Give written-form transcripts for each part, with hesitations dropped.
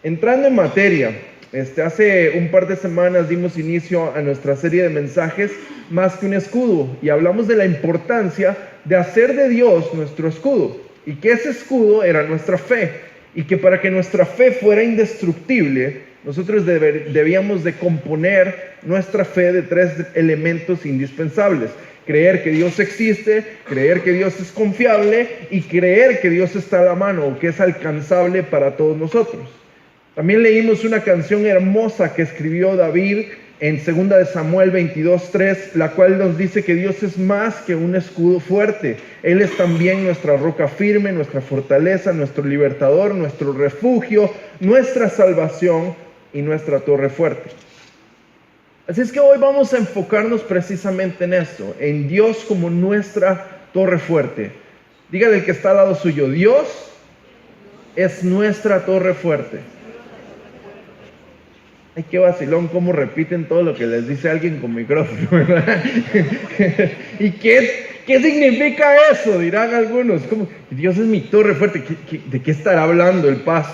Entrando en materia, hace un par de semanas dimos inicio a nuestra serie de mensajes Más que un escudo, y hablamos de la importancia de hacer de Dios nuestro escudo, y que ese escudo era nuestra fe, y que para que nuestra fe fuera indestructible, nosotros debíamos de componer nuestra fe de 3 elementos indispensables: creer que Dios existe, creer que Dios es confiable y creer que Dios está a la mano, o que es alcanzable para todos nosotros. También leímos una canción hermosa que escribió David en 2 de Samuel 22:3, la cual nos dice que Dios es más que un escudo fuerte. Él es también nuestra roca firme, nuestra fortaleza, nuestro libertador, nuestro refugio, nuestra salvación y nuestra torre fuerte. Así es que hoy vamos a enfocarnos precisamente en esto, en Dios como nuestra torre fuerte. Dígale al que está al lado suyo: Dios es nuestra torre fuerte. Ay, qué vacilón cómo repiten todo lo que les dice alguien con micrófono, ¿verdad? ¿Y qué significa eso? Dirán algunos. ¿Cómo? Dios es mi torre fuerte. ¿De qué estará hablando el Paz?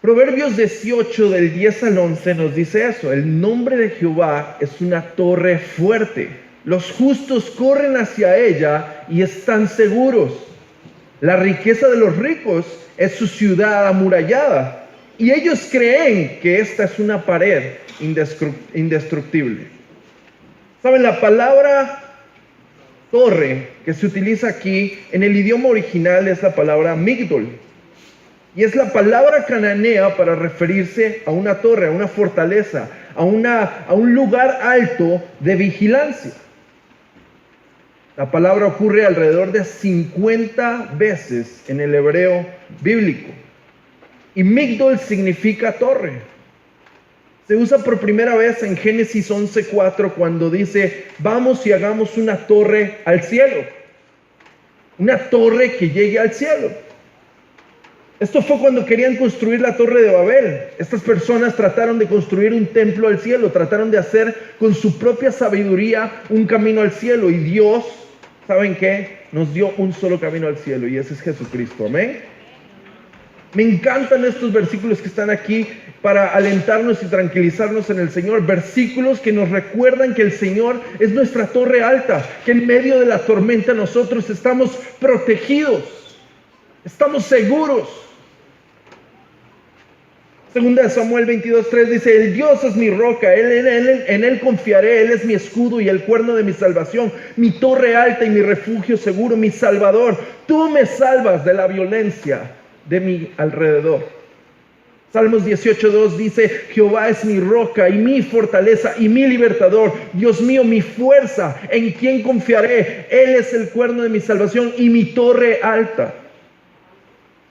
Proverbios 18 del 10 al 11 nos dice eso: el nombre de Jehová es una torre fuerte. Los justos corren hacia ella y están seguros. La riqueza de los ricos es su ciudad amurallada, y ellos creen que esta es una pared indestructible. ¿Saben? La palabra torre que se utiliza aquí en el idioma original es la palabra migdol, y es la palabra cananea para referirse a una torre, a una fortaleza, a un lugar alto de vigilancia. La palabra ocurre alrededor de 50 veces en el hebreo bíblico. Y migdol significa torre. Se usa por primera vez en Génesis 11:4 cuando dice: vamos y hagamos una torre al cielo. Una torre que llegue al cielo. Esto fue cuando querían construir la torre de Babel. Estas personas trataron de construir un templo al cielo, trataron de hacer con su propia sabiduría un camino al cielo. Y Dios, ¿saben qué? Nos dio un solo camino al cielo, y ese es Jesucristo. Amén. Me encantan estos versículos que están aquí para alentarnos y tranquilizarnos en el Señor. Versículos que nos recuerdan que el Señor es nuestra torre alta, que en medio de la tormenta nosotros estamos protegidos, estamos seguros. 2 de Samuel 22:3 dice: el Dios es mi roca, en él confiaré, Él es mi escudo y el cuerno de mi salvación, mi torre alta y mi refugio seguro, mi salvador. Tú me salvas de la violencia de mi alrededor. Salmos 18:2 dice: Jehová es mi roca y mi fortaleza y mi libertador, Dios mío, mi fuerza, en quien confiaré. Él es el cuerno de mi salvación y mi torre alta.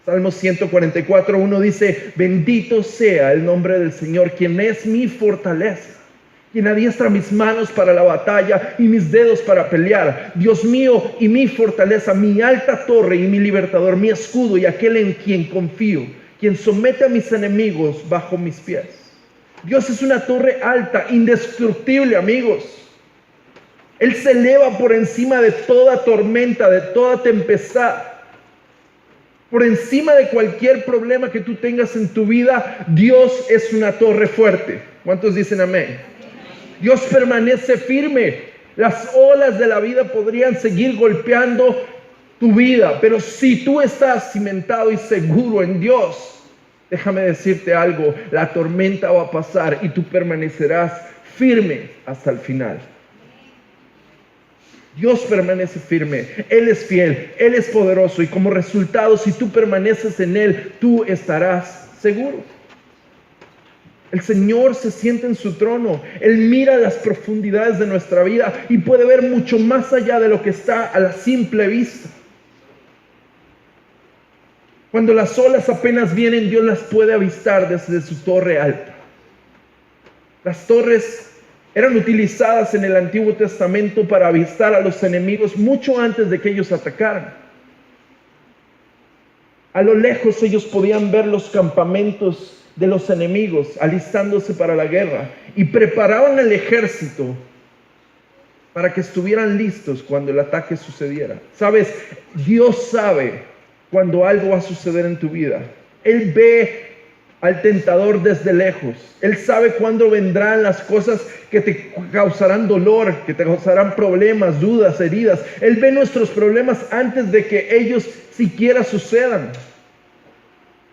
Salmos 144:1 dice: bendito sea el nombre del Señor, quien es mi fortaleza, quien adiestra mis manos para la batalla y mis dedos para pelear. Dios mío y mi fortaleza, mi alta torre y mi libertador, mi escudo y aquel en quien confío, quien somete a mis enemigos bajo mis pies. Dios es una torre alta, indestructible, amigos. Él se eleva por encima de toda tormenta, de toda tempestad. Por encima de cualquier problema que tú tengas en tu vida, Dios es una torre fuerte. ¿Cuántos dicen amén? Dios permanece firme. Las olas de la vida podrían seguir golpeando tu vida, pero si tú estás cimentado y seguro en Dios, déjame decirte algo: la tormenta va a pasar y tú permanecerás firme hasta el final. Dios permanece firme, Él es fiel, Él es poderoso, y como resultado, si tú permaneces en Él, tú estarás seguro. El Señor se sienta en su trono. Él mira las profundidades de nuestra vida y puede ver mucho más allá de lo que está a la simple vista. Cuando las olas apenas vienen, Dios las puede avistar desde su torre alta. Las torres eran utilizadas en el Antiguo Testamento para avistar a los enemigos mucho antes de que ellos atacaran. A lo lejos ellos podían ver los campamentos de los enemigos alistándose para la guerra, y preparaban el ejército para que estuvieran listos cuando el ataque sucediera. ¿Sabes? Dios sabe cuando algo va a suceder en tu vida. Él ve al tentador desde lejos. Él sabe cuándo vendrán las cosas que te causarán dolor, que te causarán problemas, dudas, heridas. Él ve nuestros problemas antes de que ellos siquiera sucedan.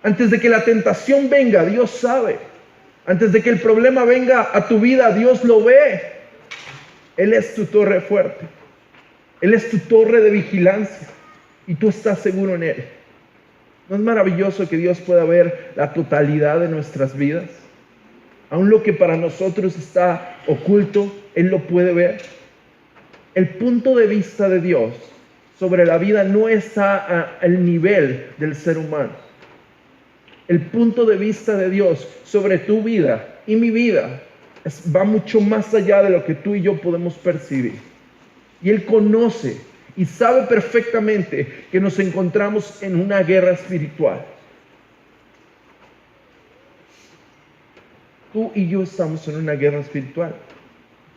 Antes de que la tentación venga, Dios sabe. Antes de que el problema venga a tu vida, Dios lo ve. Él es tu torre fuerte. Él es tu torre de vigilancia. Y tú estás seguro en Él. ¿No es maravilloso que Dios pueda ver la totalidad de nuestras vidas? Aún lo que para nosotros está oculto, Él lo puede ver. El punto de vista de Dios sobre la vida no está al nivel del ser humano. El punto de vista de Dios sobre tu vida y mi vida va mucho más allá de lo que tú y yo podemos percibir. Y Él conoce y sabe perfectamente que nos encontramos en una guerra espiritual. Tú y yo estamos en una guerra espiritual.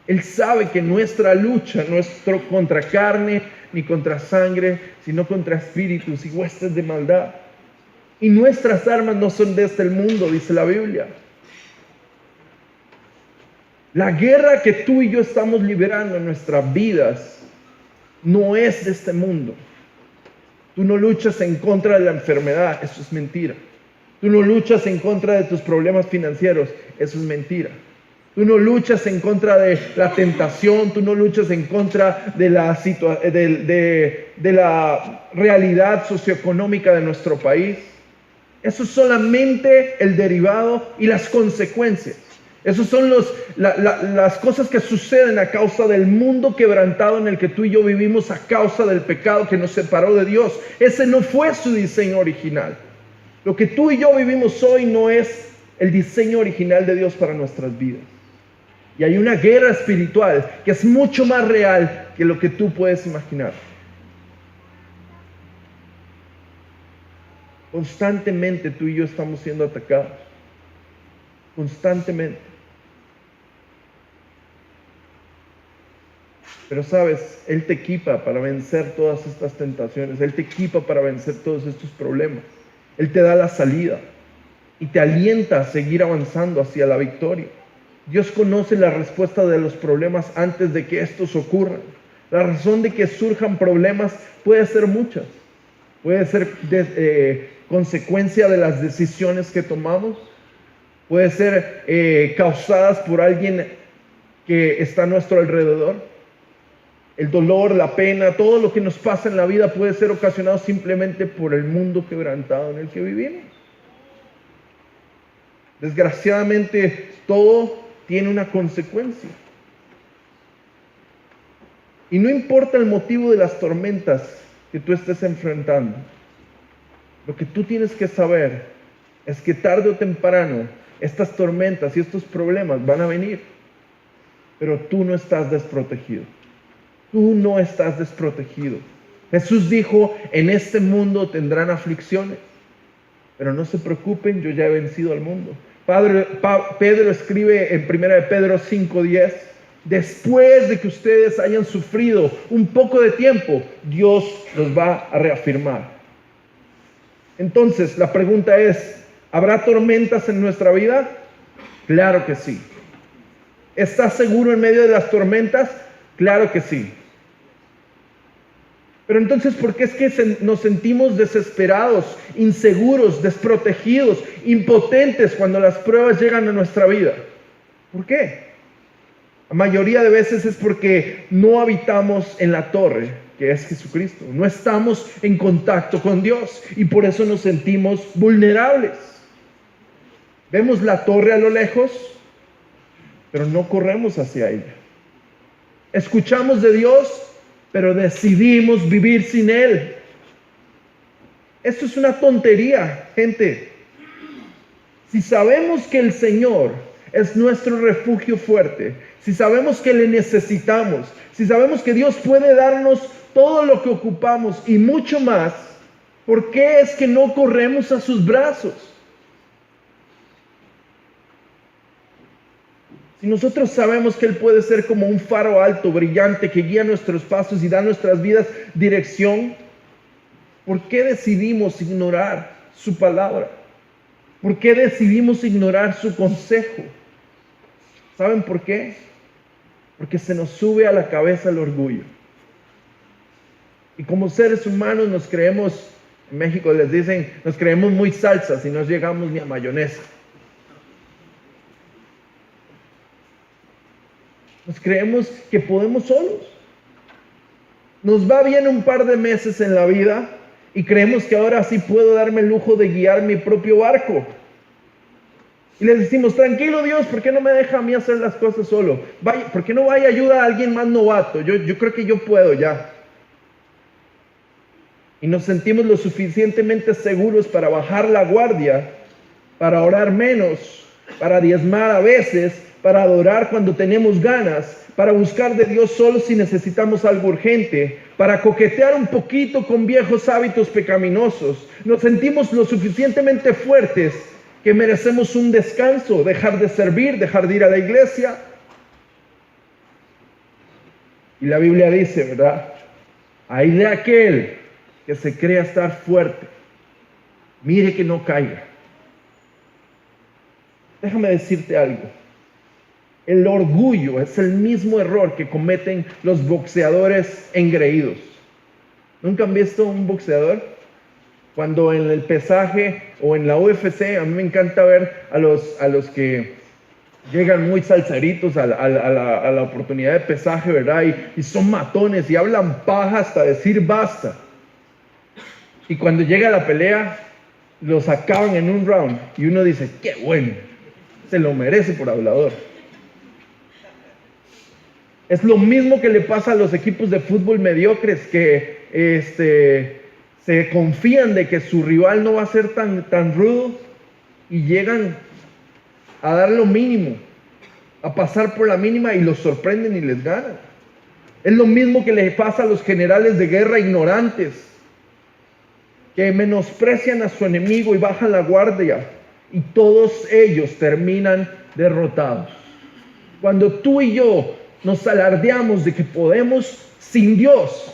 Él sabe que nuestra lucha no es contra carne ni contra sangre, sino contra espíritus y huestes de maldad. Y nuestras armas no son de este mundo, dice la Biblia. La guerra que tú y yo estamos librando en nuestras vidas no es de este mundo. Tú no luchas en contra de la enfermedad, eso es mentira. Tú no luchas en contra de tus problemas financieros, eso es mentira. Tú no luchas en contra de la tentación, tú no luchas en contra de la realidad socioeconómica de nuestro país. Eso es solamente el derivado y las consecuencias. Esas son las cosas que suceden a causa del mundo quebrantado en el que tú y yo vivimos a causa del pecado que nos separó de Dios. Ese no fue su diseño original. Lo que tú y yo vivimos hoy no es el diseño original de Dios para nuestras vidas. Y hay una guerra espiritual que es mucho más real que lo que tú puedes imaginar. Constantemente tú y yo estamos siendo atacados. Constantemente. Pero sabes, Él te equipa para vencer todas estas tentaciones. Él te equipa para vencer todos estos problemas. Él te da la salida y te alienta a seguir avanzando hacia la victoria. Dios conoce la respuesta de los problemas antes de que estos ocurran. La razón de que surjan problemas puede ser muchas. Puede ser consecuencia de las decisiones que tomamos. Puede ser causadas por alguien que está a nuestro alrededor. El dolor, la pena, todo lo que nos pasa en la vida puede ser ocasionado simplemente por el mundo quebrantado en el que vivimos. Desgraciadamente, todo tiene una consecuencia. Y no importa el motivo de las tormentas que tú estés enfrentando, lo que tú tienes que saber es que tarde o temprano estas tormentas y estos problemas van a venir, pero tú no estás desprotegido. Tú no estás desprotegido. Jesús dijo, en este mundo tendrán aflicciones, pero no se preocupen, yo ya he vencido al mundo. Pedro escribe en 1 Pedro 5:10, después de que ustedes hayan sufrido un poco de tiempo, Dios los va a reafirmar. Entonces, la pregunta es, ¿habrá tormentas en nuestra vida? Claro que sí. ¿Estás seguro en medio de las tormentas? Claro que sí. Pero entonces, ¿por qué es que nos sentimos desesperados, inseguros, desprotegidos, impotentes cuando las pruebas llegan a nuestra vida? ¿Por qué? La mayoría de veces es porque no habitamos en la torre, que es Jesucristo. No estamos en contacto con Dios y por eso nos sentimos vulnerables. Vemos la torre a lo lejos, pero no corremos hacia ella. Escuchamos de Dios, pero decidimos vivir sin Él. Esto es una tontería, gente. Si sabemos que el Señor es nuestro refugio fuerte, si sabemos que le necesitamos, si sabemos que Dios puede darnos todo lo que ocupamos y mucho más, ¿por qué es que no corremos a sus brazos? Si nosotros sabemos que Él puede ser como un faro alto, brillante, que guía nuestros pasos y da a nuestras vidas dirección, ¿por qué decidimos ignorar su palabra? ¿Por qué decidimos ignorar su consejo? ¿Saben por qué? Porque se nos sube a la cabeza el orgullo. Y como seres humanos nos creemos, en México les dicen, nos creemos muy salsas y no llegamos ni a mayonesa. Nos creemos que podemos solos. Nos va bien un par de meses en la vida y creemos que ahora sí puedo darme el lujo de guiar mi propio barco. Y les decimos, tranquilo Dios, ¿por qué no me deja a mí hacer las cosas solo? Vaya, ¿por qué no vaya ayuda a alguien más novato? Yo creo que yo puedo ya. Y nos sentimos lo suficientemente seguros para bajar la guardia, para orar menos, para diezmar a veces, para adorar cuando tenemos ganas, para buscar de Dios solo si necesitamos algo urgente, para coquetear un poquito con viejos hábitos pecaminosos. Nos sentimos lo suficientemente fuertes que merecemos un descanso, dejar de servir, dejar de ir a la iglesia. Y la Biblia dice, ¿verdad? Ay de aquel que se crea estar fuerte, mire que no caiga. Déjame decirte algo. El orgullo es el mismo error que cometen los boxeadores engreídos. ¿Nunca han visto un boxeador? Cuando en el pesaje o en la UFC, a mí me encanta ver a los que llegan muy salseritos a la oportunidad de pesaje, ¿verdad? Y son matones y hablan paja hasta decir basta. Y cuando llega la pelea, los acaban en un round. Y uno dice, qué bueno, se lo merece por hablador. Es lo mismo que le pasa a los equipos de fútbol mediocres que se confían de que su rival no va a ser tan rudo y llegan a dar lo mínimo, a pasar por la mínima y los sorprenden y les ganan. Es lo mismo que le pasa a los generales de guerra ignorantes, que menosprecian a su enemigo y bajan la guardia, y todos ellos terminan derrotados. Cuando tú y yo nos alardeamos de que podemos sin Dios,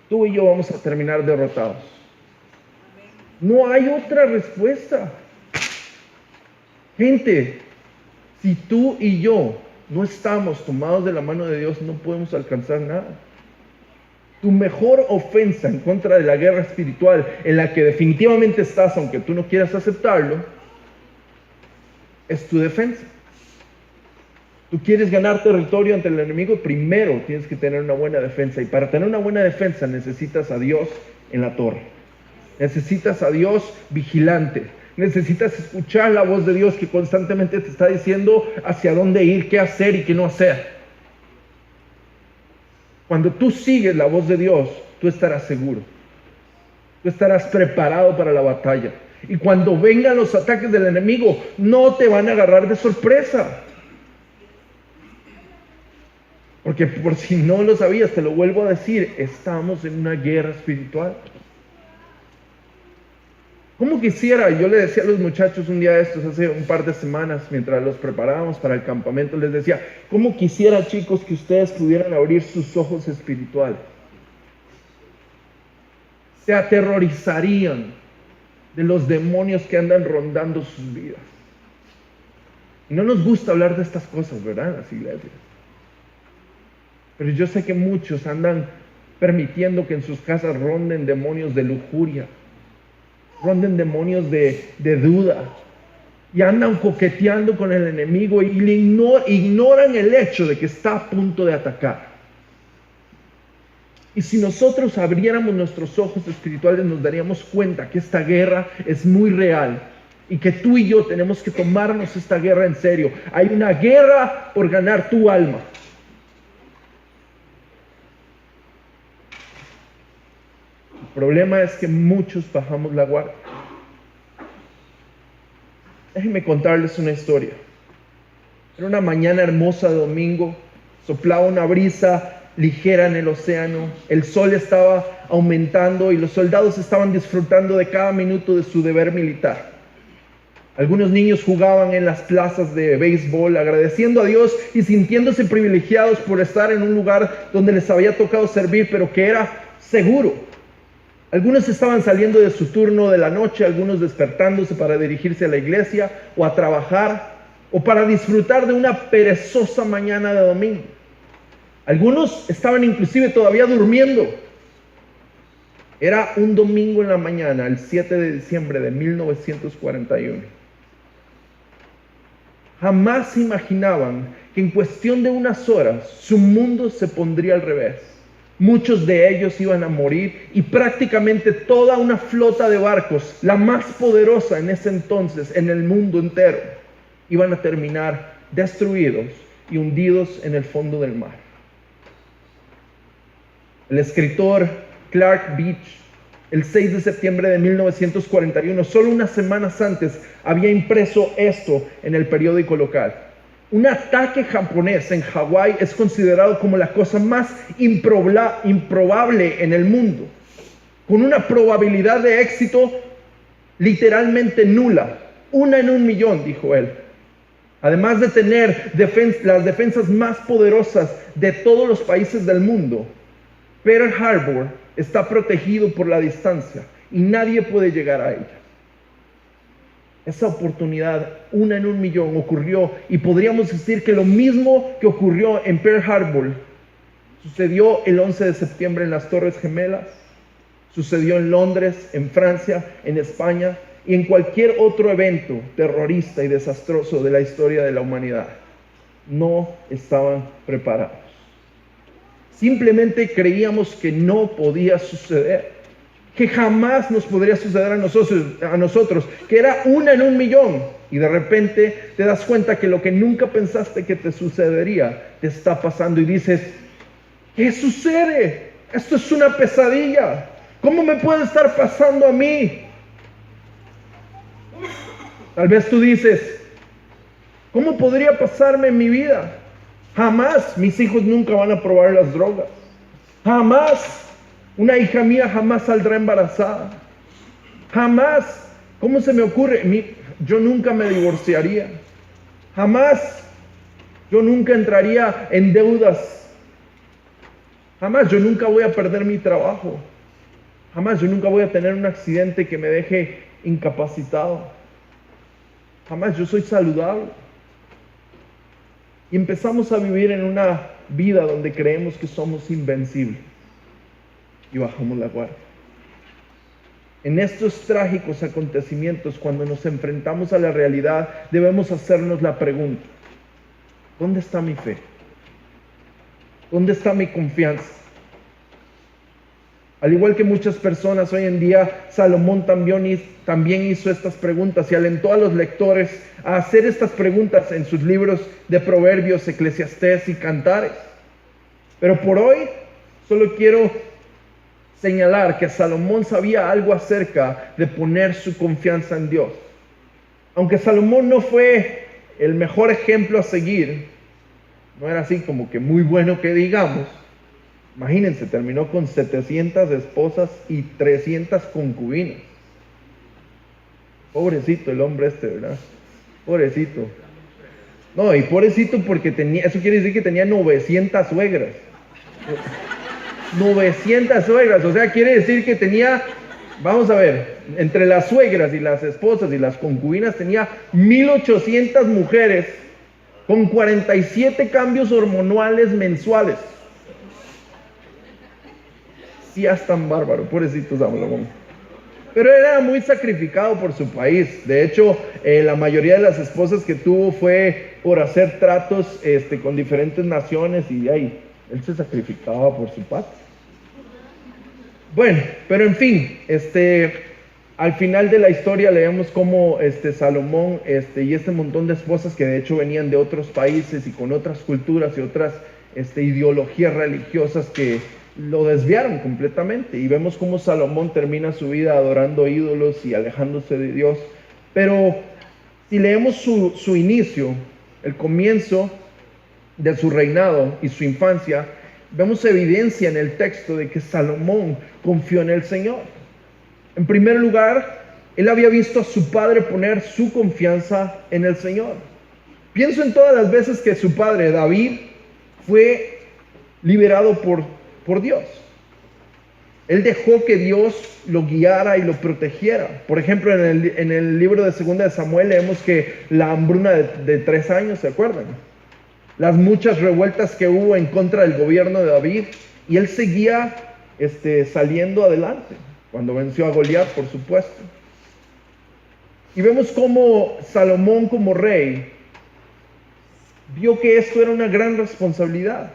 tú y yo vamos a terminar derrotados. No hay otra respuesta. Gente, si tú y yo no estamos tomados de la mano de Dios, no podemos alcanzar nada. Tu mejor ofensa en contra de la guerra espiritual, en la que definitivamente estás, aunque tú no quieras aceptarlo, es tu defensa. Tú quieres ganar territorio ante el enemigo, primero tienes que tener una buena defensa. Y para tener una buena defensa necesitas a Dios en la torre. Necesitas a Dios vigilante. Necesitas escuchar la voz de Dios que constantemente te está diciendo hacia dónde ir, qué hacer y qué no hacer. Cuando tú sigues la voz de Dios, tú estarás seguro. Tú estarás preparado para la batalla. Y cuando vengan los ataques del enemigo, no te van a agarrar de sorpresa. Porque por si no lo sabías, te lo vuelvo a decir, estamos en una guerra espiritual. ¿Cómo quisiera? Yo le decía a los muchachos un día de estos, hace un par de semanas, mientras los preparábamos para el campamento, les decía, ¿cómo quisiera, chicos, que ustedes pudieran abrir sus ojos espirituales? Se aterrorizarían de los demonios que andan rondando sus vidas. Y no nos gusta hablar de estas cosas, ¿verdad? En las iglesias. Pero yo sé que muchos andan permitiendo que en sus casas ronden demonios de lujuria, ronden demonios de duda, y andan coqueteando con el enemigo y ignoran el hecho de que está a punto de atacar. Y si nosotros abriéramos nuestros ojos espirituales, nos daríamos cuenta que esta guerra es muy real y que tú y yo tenemos que tomarnos esta guerra en serio. Hay una guerra por ganar tu alma. El problema es que muchos bajamos la guardia. Déjenme contarles una historia. Era una mañana hermosa de domingo, soplaba una brisa ligera en el océano, el sol estaba aumentando y los soldados estaban disfrutando de cada minuto de su deber militar. Algunos niños jugaban en las plazas de béisbol, agradeciendo a Dios y sintiéndose privilegiados por estar en un lugar donde les había tocado servir, pero que era seguro. Algunos estaban saliendo de su turno de la noche, algunos despertándose para dirigirse a la iglesia o a trabajar o para disfrutar de una perezosa mañana de domingo. Algunos estaban inclusive todavía durmiendo. Era un domingo en la mañana, el 7 de diciembre de 1941. Jamás imaginaban que en cuestión de unas horas su mundo se pondría al revés. Muchos de ellos iban a morir y prácticamente toda una flota de barcos, la más poderosa en ese entonces en el mundo entero, iban a terminar destruidos y hundidos en el fondo del mar. El escritor Clark Beach, el 6 de septiembre de 1941, solo unas semanas antes, había impreso esto en el periódico local. Un ataque japonés en Hawái es considerado como la cosa más improbable en el mundo, con una probabilidad de éxito literalmente nula, 1 en 1.000.000, dijo él. Además de tener las defensas más poderosas de todos los países del mundo, Pearl Harbor está protegido por la distancia y nadie puede llegar a ella. Esa oportunidad, 1 en 1.000.000, ocurrió y podríamos decir que lo mismo que ocurrió en Pearl Harbor sucedió el 11 de septiembre en las Torres Gemelas, sucedió en Londres, en Francia, en España y en cualquier otro evento terrorista y desastroso de la historia de la humanidad. No estaban preparados. Simplemente creíamos que no podía suceder, que jamás nos podría suceder a nosotros, que era 1 en 1.000.000, y de repente te das cuenta que lo que nunca pensaste que te sucedería, te está pasando y dices, ¿qué sucede? Esto es una pesadilla. ¿Cómo me puede estar pasando a mí? Tal vez tú dices, ¿cómo podría pasarme en mi vida? Jamás, mis hijos nunca van a probar las drogas. Jamás, una hija mía jamás saldrá embarazada. Jamás, ¿cómo se me ocurre? Yo nunca me divorciaría. Jamás, yo nunca entraría en deudas. Jamás, yo nunca voy a perder mi trabajo. Jamás, yo nunca voy a tener un accidente que me deje incapacitado. Jamás, yo soy saludable. Y empezamos a vivir en una vida donde creemos que somos invencibles. Y bajamos la guardia. En estos trágicos acontecimientos, cuando nos enfrentamos a la realidad, debemos hacernos la pregunta, ¿dónde está mi fe? ¿Dónde está mi confianza? Al igual que muchas personas hoy en día, Salomón también hizo estas preguntas y alentó a los lectores a hacer estas preguntas en sus libros de Proverbios, Eclesiastés y Cantares. Pero por hoy solo quiero señalar que Salomón sabía algo acerca de poner su confianza en Dios. Aunque Salomón no fue el mejor ejemplo a seguir, no era así como que muy bueno que digamos. Imagínense, terminó con 700 esposas y 300 concubinas. Pobrecito el hombre ¿verdad? Pobrecito. No, y pobrecito porque eso quiere decir que tenía 900 suegras. 900 suegras, o sea, quiere decir que tenía, vamos a ver, entre las suegras y las esposas y las concubinas tenía 1.800 mujeres con 47 cambios hormonales mensuales. Sí, es tan bárbaro, pobrecito Salomón. Pero era muy sacrificado por su país. De hecho, la mayoría de las esposas que tuvo fue por hacer tratos con diferentes naciones y ahí él se sacrificaba por su patria. Bueno, pero en fin, al final de la historia leemos cómo Salomón y este montón de esposas que de hecho venían de otros países y con otras culturas y otras ideologías religiosas que lo desviaron completamente, y vemos cómo Salomón termina su vida adorando ídolos y alejándose de Dios. Pero si leemos su inicio, el comienzo de su reinado y su infancia, vemos evidencia en el texto de que Salomón confió en el Señor. En primer lugar, él había visto a su padre poner su confianza en el Señor. Pienso en todas las veces que su padre, David, fue liberado por Dios. Él dejó que Dios lo guiara y lo protegiera. Por ejemplo, en el libro de 2 de Samuel leemos que la hambruna de 3 años, ¿se acuerdan? Las muchas revueltas que hubo en contra del gobierno de David, y él seguía saliendo adelante, cuando venció a Goliat, por supuesto. Y vemos cómo Salomón, como rey, vio que esto era una gran responsabilidad,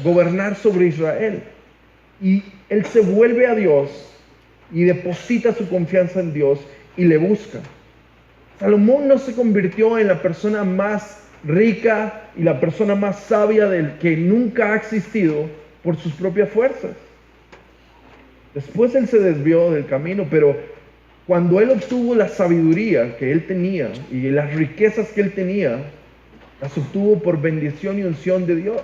gobernar sobre Israel. Y él se vuelve a Dios y deposita su confianza en Dios y le busca. Salomón no se convirtió en la persona más rica y la persona más sabia del que nunca ha existido por sus propias fuerzas. Después él se desvió del camino, pero cuando él obtuvo la sabiduría que él tenía y las riquezas que él tenía, las obtuvo por bendición y unción de Dios.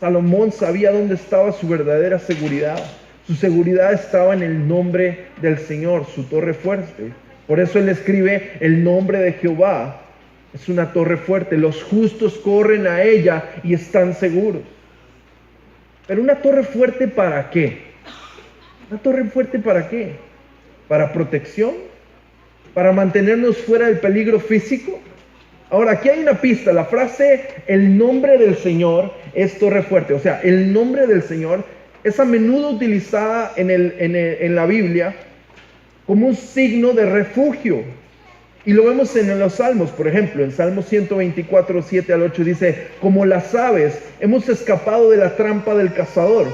Salomón sabía dónde estaba su verdadera seguridad. Su seguridad estaba en el nombre del Señor, su torre fuerte. Por eso él escribe: el nombre de Jehová es una torre fuerte. Los justos corren a ella y están seguros. Pero una torre fuerte, ¿para qué? ¿Una torre fuerte para qué? ¿Para protección? ¿Para mantenernos fuera del peligro físico? Ahora, aquí hay una pista. La frase "el nombre del Señor es torre fuerte", o sea, el nombre del Señor es a menudo utilizada en la Biblia como un signo de refugio. Y lo vemos en los Salmos. Por ejemplo, en Salmo 124, 7 al 8 dice: como las aves hemos escapado de la trampa del cazador.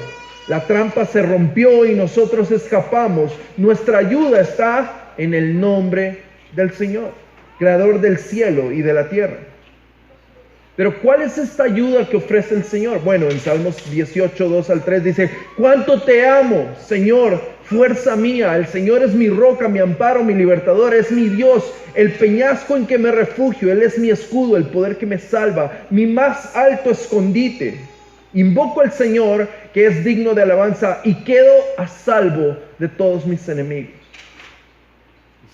La trampa se rompió y nosotros escapamos. Nuestra ayuda está en el nombre del Señor, creador del cielo y de la tierra. Pero ¿cuál es esta ayuda que ofrece el Señor? Bueno, en Salmos 18, 2 al 3 dice: cuánto te amo, Señor, fuerza mía. El Señor es mi roca, mi amparo, mi libertador, es mi Dios, el peñasco en que me refugio. Él es mi escudo, el poder que me salva, mi más alto escondite. Invoco al Señor, que es digno de alabanza, y quedo a salvo de todos mis enemigos.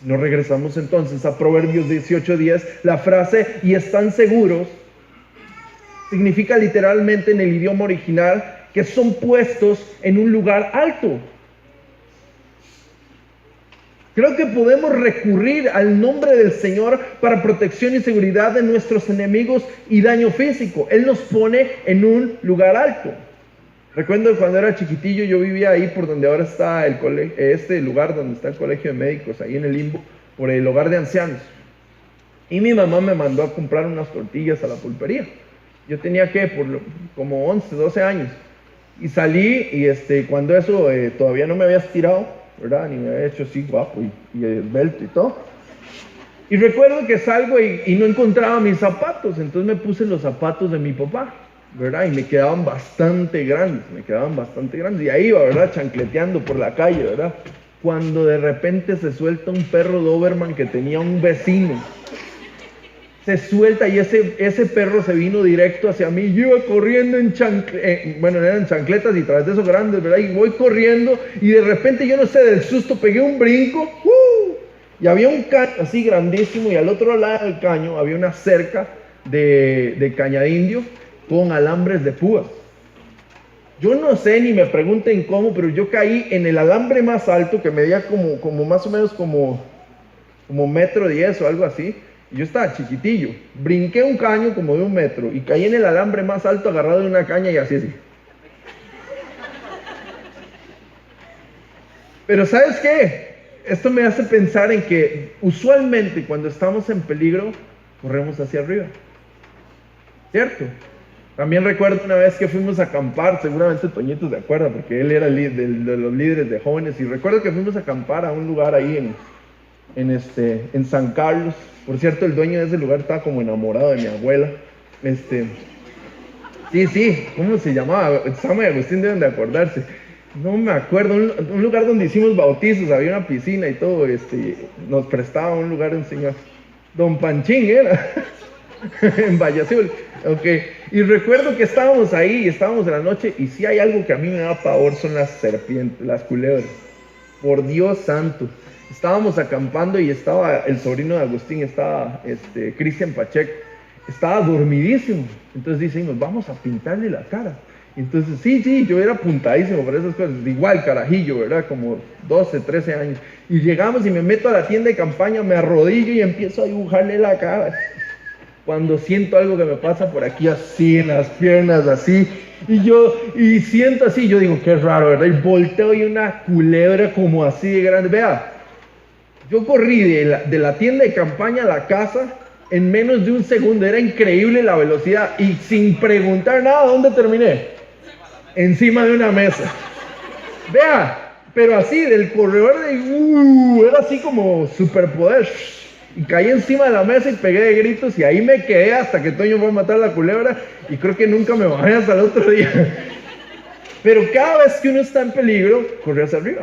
Si nos regresamos entonces a Proverbios 18:10, la frase "y están seguros" significa literalmente en el idioma original que son puestos en un lugar alto. Creo que podemos recurrir al nombre del Señor para protección y seguridad de nuestros enemigos y daño físico. Él nos pone en un lugar alto. Recuerdo cuando era chiquitillo, yo vivía ahí por donde ahora está el lugar donde está el colegio de médicos, ahí en el Limbo, por el hogar de ancianos. Y mi mamá me mandó a comprar unas tortillas a la pulpería. Yo tenía como 11, 12 años. Y salí y cuando eso todavía no me había estirado, ¿verdad? Ni me había hecho así guapo y esbelto y todo. Y recuerdo que salgo y no encontraba mis zapatos. Entonces me puse los zapatos de mi papá, ¿verdad? Y me quedaban bastante grandes. Y ahí iba, ¿verdad? Chancleteando por la calle, ¿verdad? Cuando de repente se suelta un perro Doberman que tenía un vecino. Se suelta y ese perro se vino directo hacia mí. Yo iba corriendo eran chancletas y tras de esos grandes, ¿verdad? Y voy corriendo y de repente, yo no sé, del susto pegué un brinco. Y había un caño así grandísimo y al otro lado del caño había una cerca de caña indio con alambres de púas. Yo no sé, ni me pregunten cómo, pero yo caí en el alambre más alto, que medía como más o menos como 1.10 m o algo así. Yo estaba chiquitillo, brinqué un caño como de 1 metro y caí en el alambre más alto agarrado de una caña y así. Pero ¿sabes qué? Esto me hace pensar en que usualmente cuando estamos en peligro, corremos hacia arriba. ¿Cierto? También recuerdo una vez que fuimos a acampar, seguramente Toñito se acuerda porque él era de los líderes de jóvenes, y recuerdo que fuimos a acampar a un lugar ahí en San Carlos. Por cierto, el dueño de ese lugar estaba como enamorado de mi abuela. Sí, ¿cómo se llamaba? Sama y Agustín deben de acordarse. No me acuerdo, un lugar donde hicimos bautizos, había una piscina y todo. Nos prestaba un lugar un señor. Don Panchín era, en Valle Azul. Okay. Y recuerdo que estábamos ahí y estábamos en la noche, y si hay algo que a mí me da pavor son las serpientes, las culebras. Por Dios santo. Estábamos acampando y estaba el sobrino de Agustín, estaba Cristian Pacheco, estaba dormidísimo. Entonces decimos, vamos a pintarle la cara. Entonces, sí, yo era apuntadísimo por esas cosas, igual carajillo, ¿verdad? Como 12, 13 años. Y llegamos y me meto a la tienda de campaña, me arrodillo y empiezo a dibujarle la cara. Cuando siento algo que me pasa por aquí así, en las piernas así, y siento así, yo digo, qué raro, ¿verdad? Y volteo y una culebra como así de grande. Vea, yo corrí de la tienda de campaña a la casa en menos de un segundo, era increíble la velocidad, y sin preguntar nada, ¿dónde terminé? Encima de una mesa. Vea, pero así, del corredor era así como superpoder. Y caí encima de la mesa y pegué de gritos y ahí me quedé hasta que Toño fue a matar a la culebra y creo que nunca me bajé hasta el otro día. Pero cada vez que uno está en peligro, corre hacia arriba.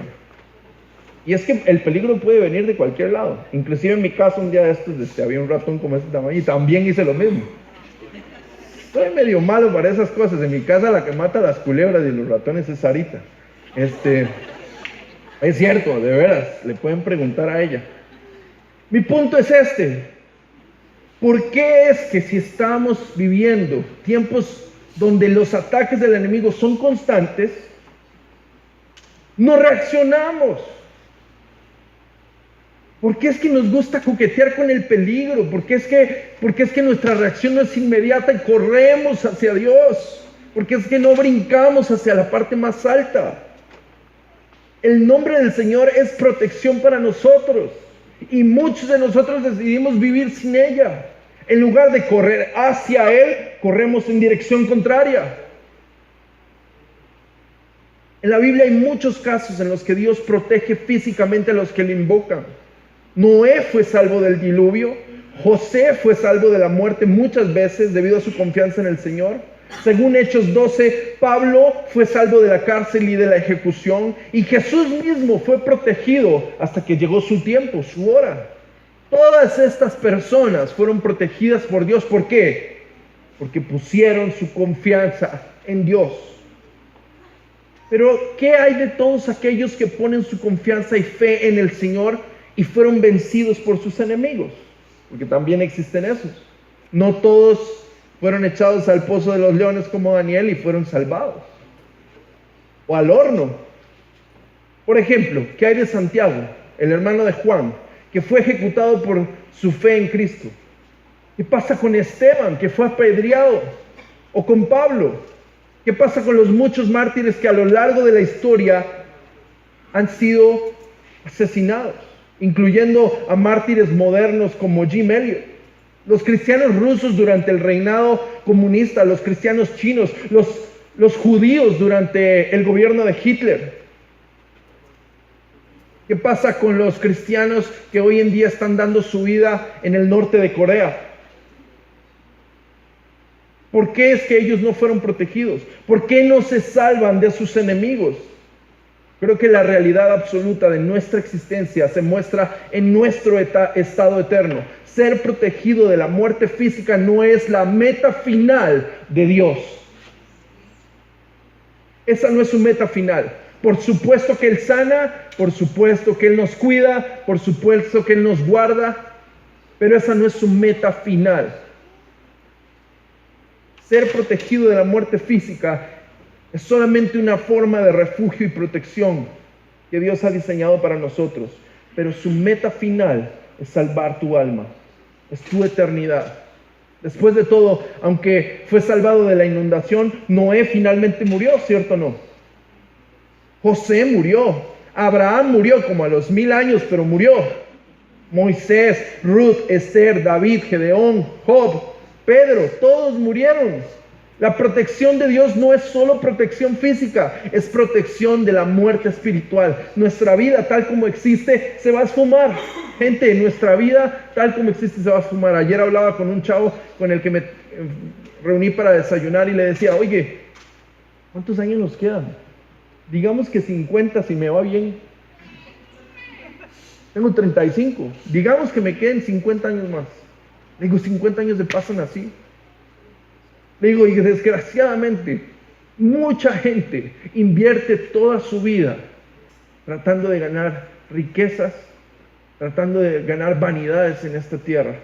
Y es que el peligro puede venir de cualquier lado. Inclusive en mi caso un día de estos había un ratón como este tamaño y también hice lo mismo. Soy medio malo para esas cosas. En mi casa la que mata a las culebras y los ratones es Sarita. Es cierto, de veras, le pueden preguntar a ella. Mi punto es este. ¿Por qué es que si estamos viviendo tiempos donde los ataques del enemigo son constantes, no reaccionamos? ¿Por qué es que nos gusta coquetear con el peligro? ¿Por qué es que nuestra reacción no es inmediata y corremos hacia Dios? ¿Por qué es que no brincamos hacia la parte más alta? El nombre del Señor es protección para nosotros. Y muchos de nosotros decidimos vivir sin ella. En lugar de correr hacia Él, corremos en dirección contraria. En la Biblia hay muchos casos en los que Dios protege físicamente a los que le invocan. Noé fue salvo del diluvio. José fue salvo de la muerte muchas veces debido a su confianza en el Señor. Según Hechos 12, Pablo fue salvo de la cárcel y de la ejecución, y Jesús mismo fue protegido hasta que llegó su tiempo, su hora. Todas estas personas fueron protegidas por Dios. ¿Por qué? Porque pusieron su confianza en Dios. Pero ¿qué hay de todos aquellos que ponen su confianza y fe en el Señor y fueron vencidos por sus enemigos? Porque también existen esos. No todos fueron echados al pozo de los leones como Daniel y fueron salvados. O al horno. Por ejemplo, ¿qué hay de Santiago, el hermano de Juan, que fue ejecutado por su fe en Cristo? ¿Qué pasa con Esteban, que fue apedreado? ¿O con Pablo? ¿Qué pasa con los muchos mártires que a lo largo de la historia han sido asesinados? Incluyendo a mártires modernos como Jim Elliot. Los cristianos rusos durante el reinado comunista, los cristianos chinos, los judíos durante el gobierno de Hitler. ¿Qué pasa con los cristianos que hoy en día están dando su vida en el norte de Corea? ¿Por qué es que ellos no fueron protegidos? ¿Por qué no se salvan de sus enemigos? Creo que la realidad absoluta de nuestra existencia se muestra en nuestro estado eterno. Ser protegido de la muerte física no es la meta final de Dios. Esa no es su meta final. Por supuesto que Él sana, por supuesto que Él nos cuida, por supuesto que Él nos guarda, pero esa no es su meta final. Ser protegido de la muerte física es solamente una forma de refugio y protección que Dios ha diseñado para nosotros, pero su meta final es salvar tu alma, es tu eternidad. Después de todo, aunque fue salvado de la inundación, Noé finalmente murió, ¿cierto o no? José murió, Abraham murió como a los 1000 años, pero murió. Moisés, Ruth, Esther, David, Gedeón, Job, Pedro, todos murieron. La protección de Dios no es solo protección física, es protección de la muerte espiritual. Nuestra vida tal como existe se va a esfumar. Gente, nuestra vida tal como existe se va a esfumar. Ayer hablaba con un chavo con el que me reuní para desayunar y le decía, oye, ¿cuántos años nos quedan? Digamos que 50 si me va bien. Tengo 35. Digamos que me queden 50 años más. Le digo, 50 años se pasan así. Le digo, y desgraciadamente, mucha gente invierte toda su vida tratando de ganar riquezas, tratando de ganar vanidades en esta tierra.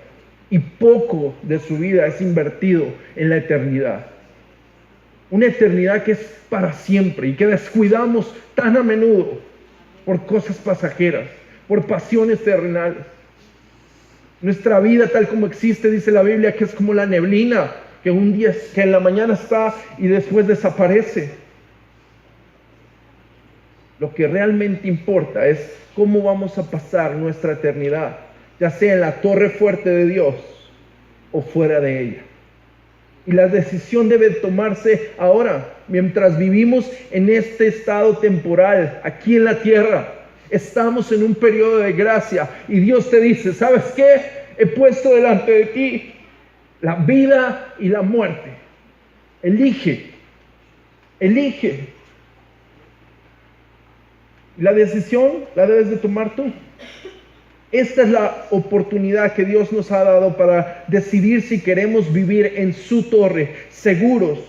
Y poco de su vida es invertido en la eternidad. Una eternidad que es para siempre y que descuidamos tan a menudo por cosas pasajeras, por pasiones terrenales. Nuestra vida tal como existe, dice la Biblia, que es como la neblina, que un día, que en la mañana está y después desaparece. Lo que realmente importa es cómo vamos a pasar nuestra eternidad, ya sea en la torre fuerte de Dios o fuera de ella. Y la decisión debe tomarse ahora, mientras vivimos en este estado temporal, aquí en la tierra. Estamos en un periodo de gracia y Dios te dice, ¿sabes qué? He puesto delante de ti la vida y la muerte. Elige, elige. La decisión la debes de tomar tú. Esta es la oportunidad que Dios nos ha dado para decidir si queremos vivir en su torre, seguros,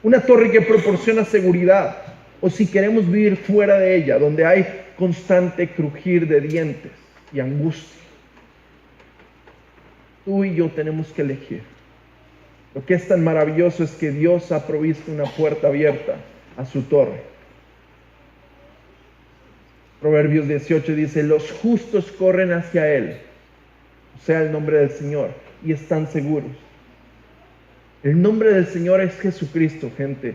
una torre que proporciona seguridad, o si queremos vivir fuera de ella, donde hay constante crujir de dientes y angustia. Tú y yo tenemos que elegir. Lo que es tan maravilloso es que Dios ha provisto una puerta abierta a su torre. Proverbios 18 dice, los justos corren hacia Él, o sea, el nombre del Señor, y están seguros. El nombre del Señor es Jesucristo, gente.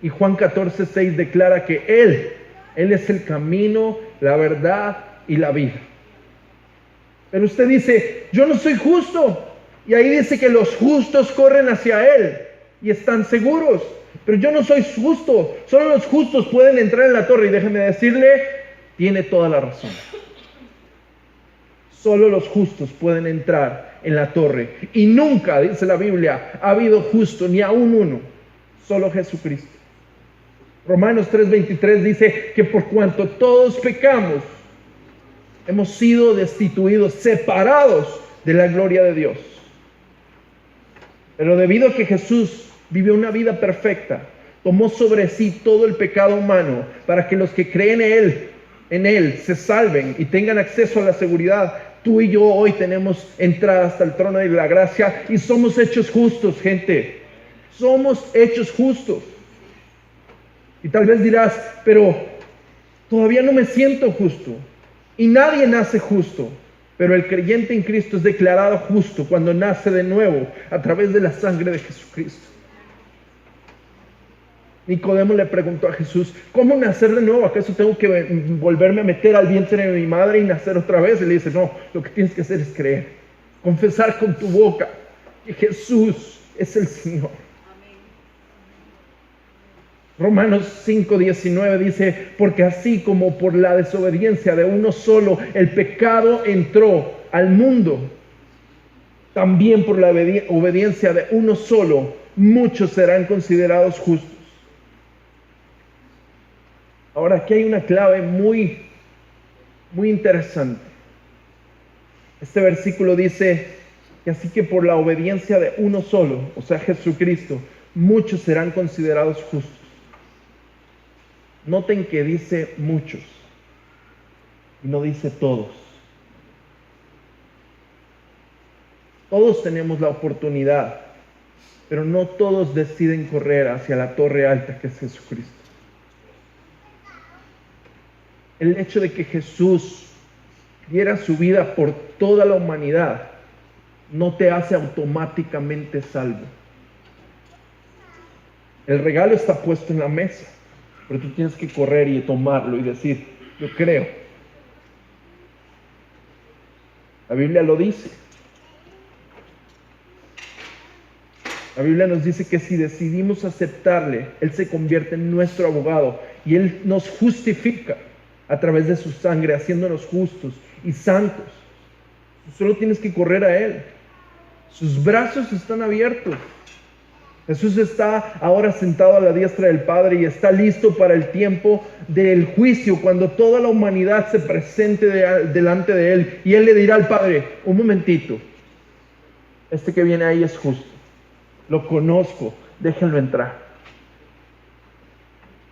Y Juan 14:6 declara que Él es el camino, la verdad y la vida. Pero usted dice, yo no soy justo. Y ahí dice que los justos corren hacia Él y están seguros. Pero yo no soy justo. Solo los justos pueden entrar en la torre. Y déjeme decirle, tiene toda la razón. Solo los justos pueden entrar en la torre. Y nunca, dice la Biblia, ha habido justo, ni aún uno. Solo Jesucristo. Romanos 3:23 dice que por cuanto todos pecamos, hemos sido destituidos, separados de la gloria de Dios. Pero debido a que Jesús vivió una vida perfecta, tomó sobre sí todo el pecado humano para que los que creen en Él se salven y tengan acceso a la seguridad. Tú y yo hoy tenemos entrada hasta el trono de la gracia y somos hechos justos, gente. Somos hechos justos. Y tal vez dirás, pero todavía no me siento justo. Y nadie nace justo. Pero el creyente en Cristo es declarado justo cuando nace de nuevo a través de la sangre de Jesucristo. Nicodemo le preguntó a Jesús, ¿cómo nacer de nuevo? ¿Acaso tengo que volverme a meter al vientre de mi madre y nacer otra vez? Y le dice, no, lo que tienes que hacer es creer, confesar con tu boca que Jesús es el Señor. Romanos 5:19 dice, porque así como por la desobediencia de uno solo el pecado entró al mundo, también por la obediencia de uno solo muchos serán considerados justos. Ahora aquí hay una clave muy interesante. Este versículo dice que así que por la obediencia de uno solo, o sea Jesucristo, muchos serán considerados justos. Noten que dice muchos y no dice todos. Todos tenemos la oportunidad, pero no todos deciden correr hacia la torre alta que es Jesucristo. El hecho de que Jesús diera su vida por toda la humanidad no te hace automáticamente salvo. El regalo está puesto en la mesa, pero tú tienes que correr y tomarlo y decir, yo creo. La Biblia lo dice. La Biblia nos dice que si decidimos aceptarle, Él se convierte en nuestro abogado y Él nos justifica a través de su sangre, haciéndonos justos y santos. Tú solo tienes que correr a Él. Sus brazos están abiertos. Jesús está ahora sentado a la diestra del Padre y está listo para el tiempo del juicio, cuando toda la humanidad se presente delante de Él. Y Él le dirá al Padre, un momentito, este que viene ahí es justo, lo conozco, déjenlo entrar.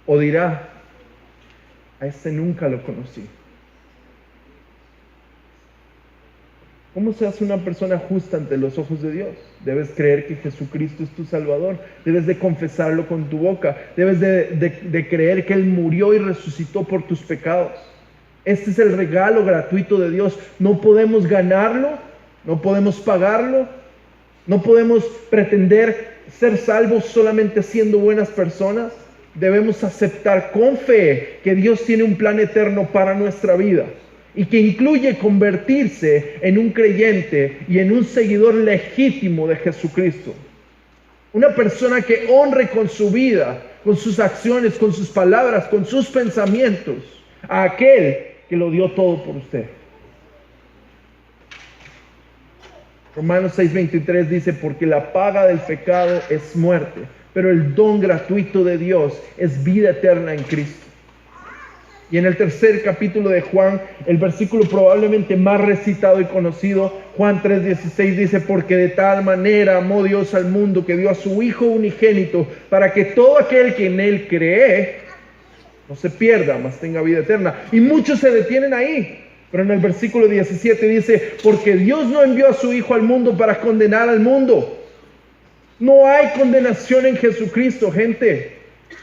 O dirá, a este nunca lo conocí. ¿Cómo se hace una persona justa ante los ojos de Dios? Debes creer que Jesucristo es tu Salvador. Debes de confesarlo con tu boca. Debes de creer que Él murió y resucitó por tus pecados. Este es el regalo gratuito de Dios. No podemos ganarlo, no podemos pagarlo, no podemos pretender ser salvos solamente siendo buenas personas. Debemos aceptar con fe que Dios tiene un plan eterno para nuestra vida y que incluye convertirse en un creyente y en un seguidor legítimo de Jesucristo. Una persona que honre con su vida, con sus acciones, con sus palabras, con sus pensamientos a aquel que lo dio todo por usted. Romanos 6:23 dice, porque la paga del pecado es muerte, pero el don gratuito de Dios es vida eterna en Cristo. Y en el tercer capítulo de Juan, el versículo probablemente más recitado y conocido, Juan 3:16 dice, porque de tal manera amó Dios al mundo que dio a su Hijo unigénito, para que todo aquel que en Él cree no se pierda, mas tenga vida eterna. Y muchos se detienen ahí. Pero en el versículo 17 dice, porque Dios no envió a su Hijo al mundo para condenar al mundo. No hay condenación en Jesucristo, gente.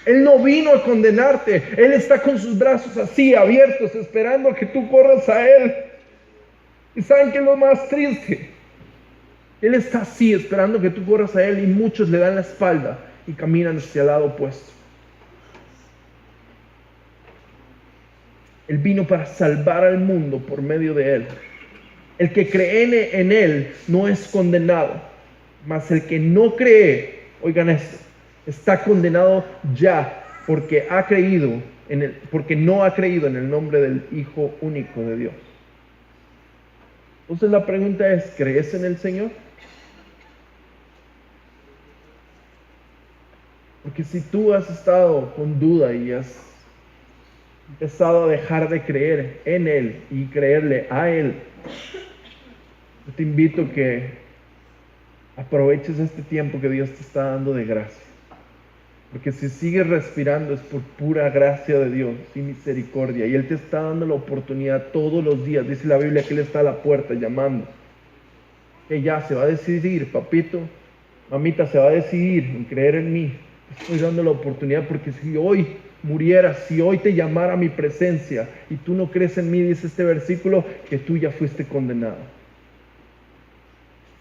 Él no vino a condenarte. Él está con sus brazos así, abiertos, esperando que tú corras a Él. ¿Y saben qué es lo más triste? Él está así, esperando que tú corras a Él, y muchos le dan la espalda y caminan hacia el lado opuesto. Él vino para salvar al mundo por medio de Él. El que cree en Él no es condenado, mas el que no cree, oigan esto, está condenado ya porque porque no ha creído en el nombre del Hijo único de Dios. Entonces la pregunta es, ¿crees en el Señor? Porque si tú has estado con duda y has empezado a dejar de creer en Él y creerle a Él, yo te invito a que aproveches este tiempo que Dios te está dando de gracia. Porque si sigues respirando es por pura gracia de Dios y misericordia. Y Él te está dando la oportunidad todos los días. Dice la Biblia que Él está a la puerta llamando. Que ya se va a decidir, papito, mamita, se va a decidir en creer en mí. Te estoy dando la oportunidad porque si hoy murieras, si hoy te llamara a mi presencia y tú no crees en mí, dice este versículo, que tú ya fuiste condenado.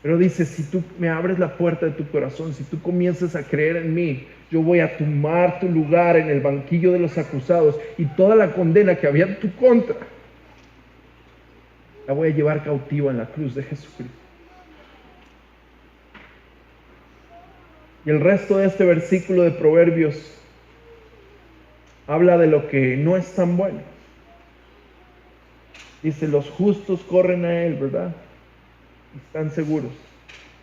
Pero dice, si tú me abres la puerta de tu corazón, si tú comienzas a creer en mí, yo voy a tomar tu lugar en el banquillo de los acusados y toda la condena que había en tu contra, la voy a llevar cautiva en la cruz de Jesucristo. Y el resto de este versículo de Proverbios habla de lo que no es tan bueno. Dice, los justos corren a Él, ¿verdad? Y están seguros.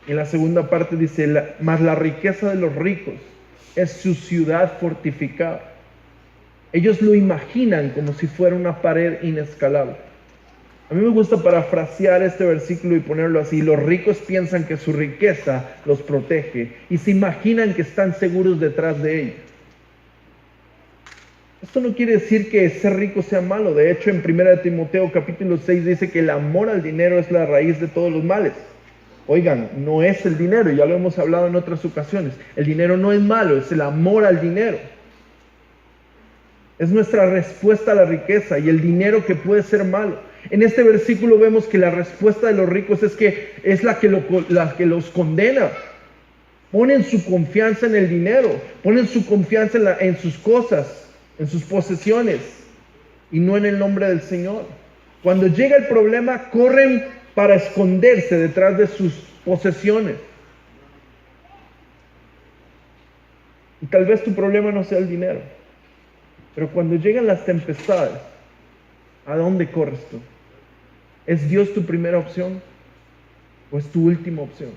Y en la segunda parte dice, mas la riqueza de los ricos es su ciudad fortificada. Ellos lo imaginan como si fuera una pared inescalable. A mí me gusta parafrasear este versículo y ponerlo así. Los ricos piensan que su riqueza los protege y se imaginan que están seguros detrás de ella. Esto no quiere decir que ser rico sea malo. De hecho, en 1 Timoteo capítulo 6 dice que el amor al dinero es la raíz de todos los males. Oigan, no es el dinero, ya lo hemos hablado en otras ocasiones. El dinero no es malo, es el amor al dinero. Es nuestra respuesta a la riqueza y el dinero que puede ser malo. En este versículo vemos que la respuesta de los ricos es la que los condena. Ponen su confianza en el dinero, ponen su confianza en sus cosas, en sus posesiones y no en el nombre del Señor. Cuando llega el problema, corren para esconderse detrás de sus posesiones. Y tal vez tu problema no sea el dinero, pero cuando llegan las tempestades, ¿a dónde corres tú? ¿Es Dios tu primera opción o es tu última opción?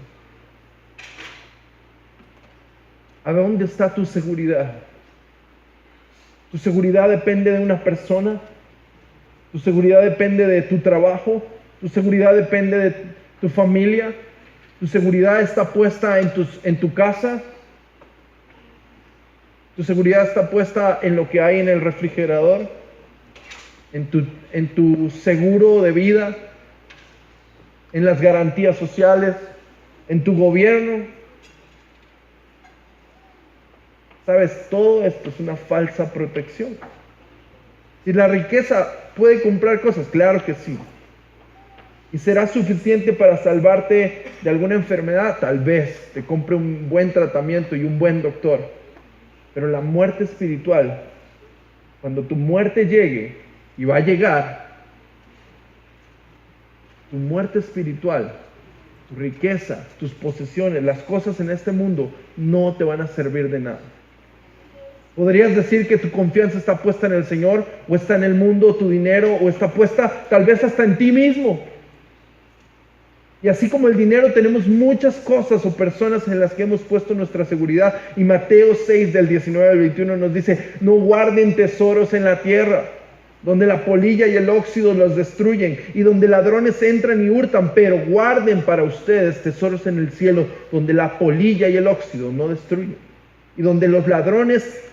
¿A dónde está tu seguridad? ¿Tu seguridad depende de una persona? ¿Tu seguridad depende de tu trabajo? ¿Tu seguridad depende de tu familia? ¿Tu seguridad está puesta en tu casa? ¿Tu seguridad está puesta en lo que hay en el refrigerador? ¿En tu seguro de vida? en las garantías sociales, en tu gobierno. Sabes, todo esto es una falsa protección. Si la riqueza puede comprar cosas, claro que sí. ¿Y será suficiente para salvarte de alguna enfermedad? Tal vez te compre un buen tratamiento y un buen doctor. Pero la muerte espiritual, cuando tu muerte llegue, y va a llegar, tu muerte espiritual, tu riqueza, tus posesiones, las cosas en este mundo no te van a servir de nada. Podrías decir que tu confianza está puesta en el Señor, o está en el mundo, tu dinero, o está puesta tal vez hasta en ti mismo. Y así como el dinero, tenemos muchas cosas o personas en las que hemos puesto nuestra seguridad. Y Mateo 6 del 19 al 21 nos dice: no guarden tesoros en la tierra, donde la polilla y el óxido los destruyen, y donde ladrones entran y hurtan, pero guarden para ustedes tesoros en el cielo, donde la polilla y el óxido no destruyen, y donde los ladrones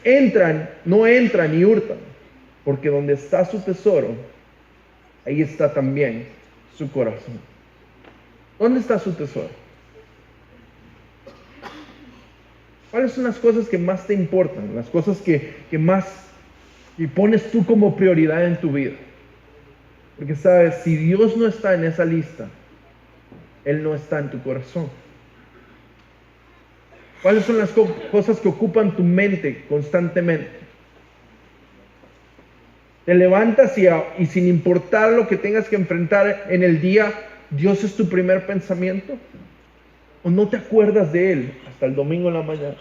no entran y hurtan, porque donde está su tesoro, ahí está también su corazón. ¿Dónde está su tesoro? ¿Cuáles son las cosas que más te importan? Las cosas que más y pones tú como prioridad en tu vida. Porque sabes, si Dios no está en esa lista, Él no está en tu corazón. ¿Cuáles son las cosas que ocupan tu mente constantemente? Te levantas y sin importar lo que tengas que enfrentar en el día, ¿Dios es tu primer pensamiento? ¿O no te acuerdas de Él hasta el domingo en la mañana?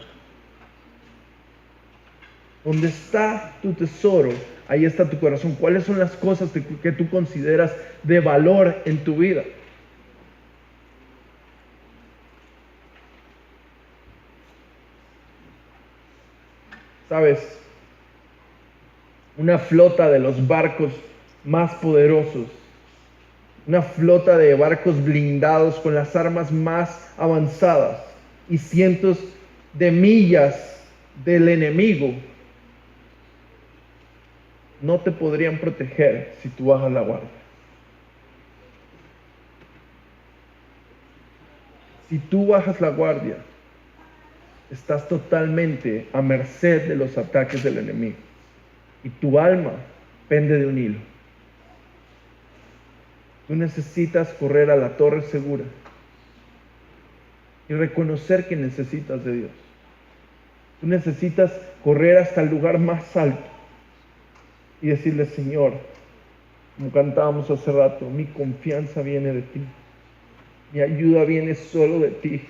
Donde está tu tesoro, ahí está tu corazón. ¿Cuáles son las cosas que tú consideras de valor en tu vida? ¿Sabes? Una flota de los barcos más poderosos, una flota de barcos blindados con las armas más avanzadas y cientos de millas del enemigo, no te podrían proteger si tú bajas la guardia. Si tú bajas la guardia, estás totalmente a merced de los ataques del enemigo. Y tu alma pende de un hilo. Tú necesitas correr a la torre segura y reconocer que necesitas de Dios. Tú necesitas correr hasta el lugar más alto y decirle: Señor, como cantábamos hace rato, mi confianza viene de ti. Mi ayuda viene solo de ti.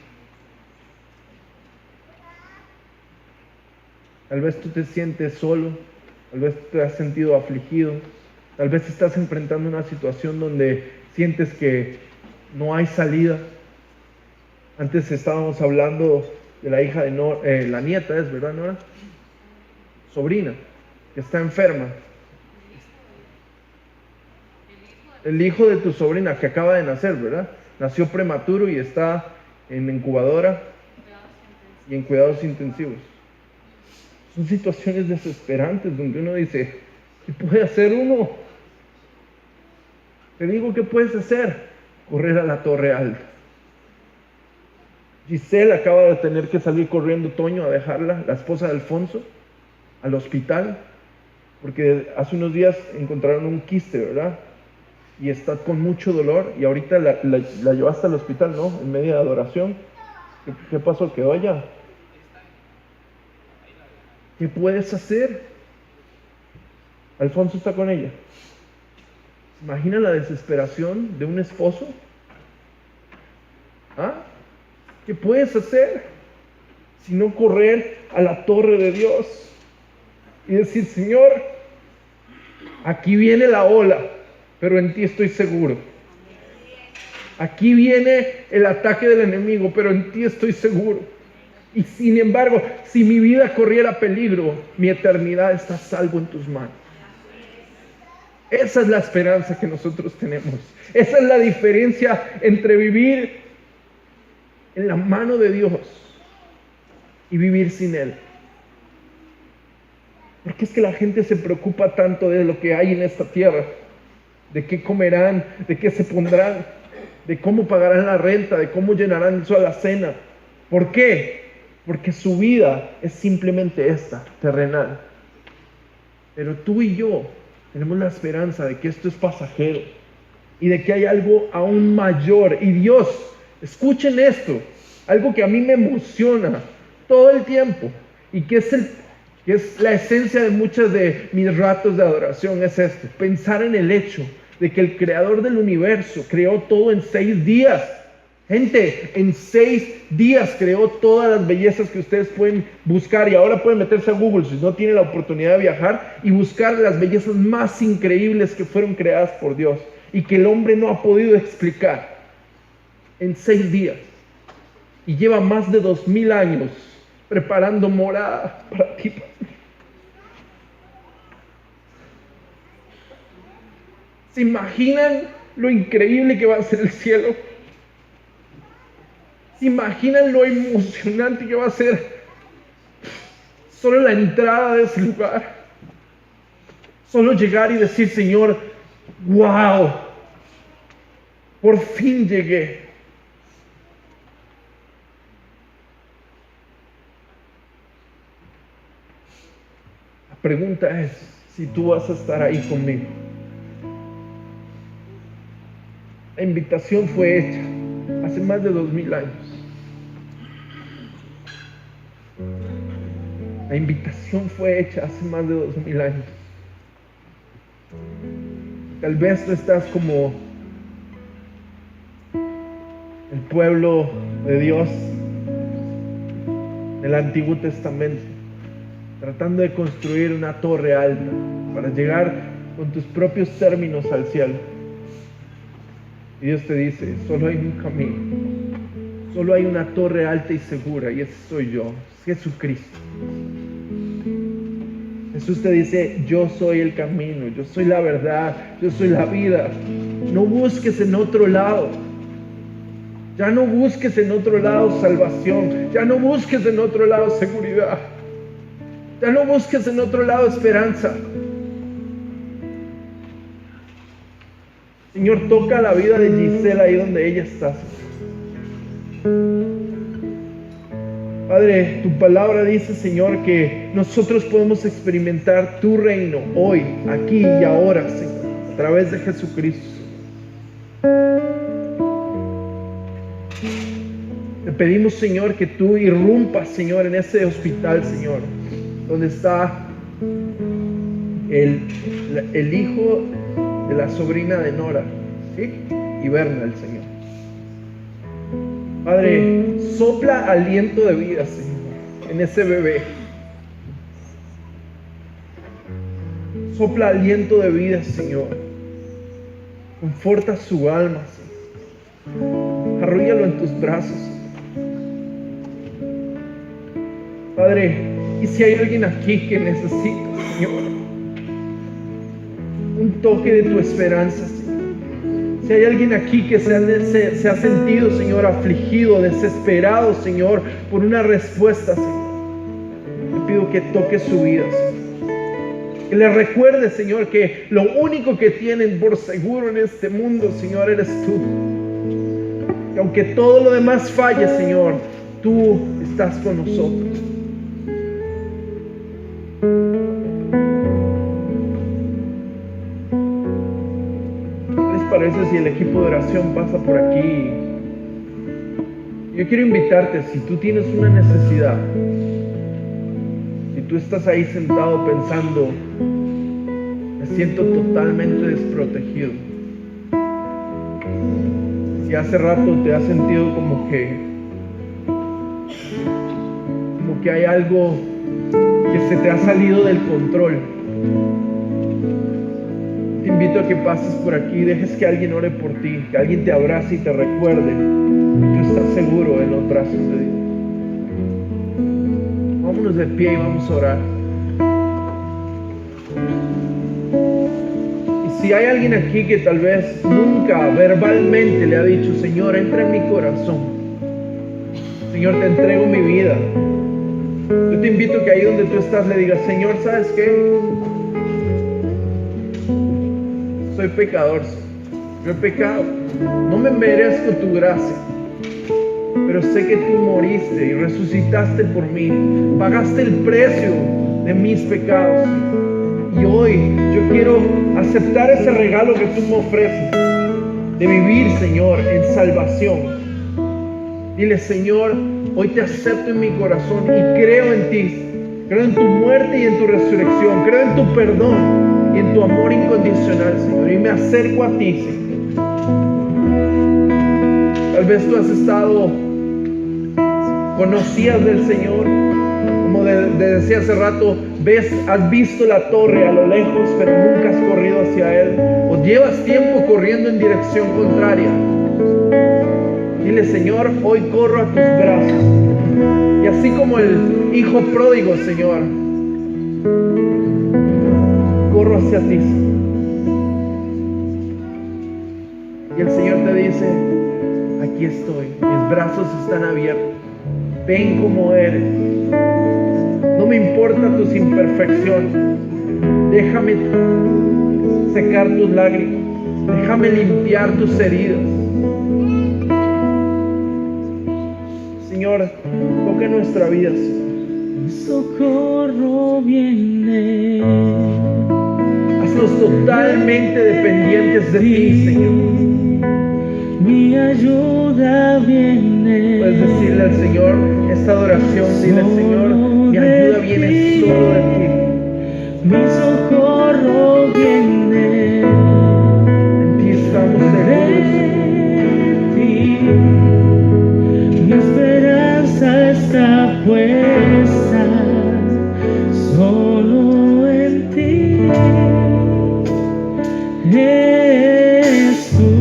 Tal vez tú te sientes solo, tal vez te has sentido afligido, tal vez estás enfrentando una situación donde sientes que no hay salida. Antes estábamos hablando de la hija de la nieta, ¿es verdad, Nora? Sobrina, que está enferma. El hijo de tu sobrina que acaba de nacer, ¿verdad? Nació prematuro y está en incubadora y en cuidados intensivos. Son situaciones desesperantes donde uno dice: ¿qué puede hacer uno? Te digo, ¿qué puedes hacer? Correr a la torre alta. Giselle acaba de tener que salir corriendo, Toño, a dejarla, la esposa de Alfonso, al hospital, porque hace unos días encontraron un quiste, ¿verdad? Y está con mucho dolor, y ahorita la llevó hasta el hospital, ¿no? En media de adoración. ¿Qué pasó? ¿Quedó allá? ¿Qué puedes hacer? Alfonso está con ella. ¿Imagina la desesperación de un esposo? ¿Ah? ¿Qué puedes hacer? Si no correr a la torre de Dios y decir: Señor, aquí viene la ola, pero en ti estoy seguro. Aquí viene el ataque del enemigo, pero en ti estoy seguro. Y sin embargo, si mi vida corriera peligro, mi eternidad está a salvo en tus manos. Esa es la esperanza que nosotros tenemos. Esa es la diferencia entre vivir en la mano de Dios y vivir sin Él. Porque es que la gente se preocupa tanto de lo que hay en esta tierra, de qué comerán, de qué se pondrán. de cómo pagarán la renta, de cómo llenarán eso a la cena. ¿Por qué? Porque su vida es simplemente esta, terrenal. Pero tú y yo tenemos la esperanza de que esto es pasajero y de que hay algo aún mayor. Y Dios, escuchen esto, algo que a mí me emociona todo el tiempo y que es la esencia de muchos de mis ratos de adoración, es esto: pensar en el hecho de que el creador del universo creó todo en 6 días. Gente, en 6 días creó todas las bellezas que ustedes pueden buscar, y ahora pueden meterse a Google si no tienen la oportunidad de viajar y buscar las bellezas más increíbles que fueron creadas por Dios y que el hombre no ha podido explicar. En 6 días. Y lleva más de 2000 años preparando morada para ti. ¿Se imaginan lo increíble que va a ser el cielo? ¿Se imaginan lo emocionante que va a ser solo la entrada de ese lugar? Solo llegar y decir: Señor, wow, por fin llegué. La pregunta es si tú vas a estar ahí conmigo. La invitación fue hecha hace más de 2000 años. La invitación fue hecha hace más de 2000 años. Tal vez tú estás como el pueblo de Dios del Antiguo Testamento, tratando de construir una torre alta para llegar con tus propios términos al cielo. Y Dios te dice: solo hay un camino, solo hay una torre alta y segura, y ese soy yo, es Jesucristo. Jesús te dice: yo soy el camino, yo soy la verdad, yo soy la vida. No busques en otro lado. Ya no busques en otro lado salvación. Ya no busques en otro lado seguridad. Ya no busques en otro lado esperanza. Señor, toca la vida de Gisela ahí donde ella está. Padre, tu palabra dice, Señor, que nosotros podemos experimentar tu reino hoy, aquí y ahora, Señor, a través de Jesucristo. Te pedimos, Señor, que tú irrumpas, Señor, en ese hospital, Señor, donde está el hijo de la sobrina de Nora, ¿sí? Y Bernal, Señor. Padre, sopla aliento de vida, Señor, en ese bebé. Sopla aliento de vida, Señor. Conforta su alma, Señor. Arrúllalo en tus brazos, Señor. Padre, y si hay alguien aquí que necesita, Señor, un toque de tu esperanza, Señor. Si hay alguien aquí que se ha sentido, Señor, afligido, desesperado, Señor, por una respuesta, Señor, te pido que toques su vida, Señor. Que le recuerde, Señor, que lo único que tienen por seguro en este mundo, Señor, eres tú. Que aunque todo lo demás falle, Señor, tú estás con nosotros. ¿Qué les parece si el equipo de oración pasa por aquí? Yo quiero invitarte, si tú tienes una necesidad, si tú estás ahí sentado pensando, me siento totalmente desprotegido, si hace rato te has sentido como que hay algo que se te ha salido del control, te invito a que pases por aquí y dejes que alguien ore por ti, que alguien te abrace y te recuerde que tú estás seguro en los brazos de Dios. Vámonos de pie y vamos a orar. Y si hay alguien aquí que tal vez nunca verbalmente le ha dicho: Señor, entra en mi corazón, Señor, te entrego mi vida, yo te invito a que ahí donde tú estás le digas: Señor, ¿sabes qué? Soy pecador, Yo he pecado, no me merezco tu gracia, pero sé que tú moriste y resucitaste por mí, pagaste el precio de mis pecados. Y hoy yo quiero aceptar ese regalo que tú me ofreces, de vivir, Señor, en salvación. Dile: Señor, hoy te acepto en mi corazón y creo en ti. Creo en tu muerte y en tu resurrección. Creo en tu perdón y en tu amor incondicional, Señor. Y me acerco a ti, Señor. Tal vez tú has estado, conocías del Señor, como decía hace rato, has visto la torre a lo lejos, pero nunca has corrido hacia Él. O llevas tiempo corriendo en dirección contraria. Dile: Señor, hoy corro a tus brazos. Y así como el hijo pródigo, Señor, corro hacia ti. Y el Señor te dice: aquí estoy, mis brazos están abiertos. Ven como eres. No me importan tus imperfecciones. Déjame secar tus lágrimas. Déjame limpiar tus heridas. Señor, toca nuestra vida, Señor. Socorro viene. Haznos totalmente dependientes de ti, Señor. Mi ayuda viene. Puedes decirle al Señor esta adoración. Dile: Señor, mi ayuda viene solo de ti. Mi socorro viene. En ti estamos seguros. Mi esperanza está puesta solo en ti, Jesús.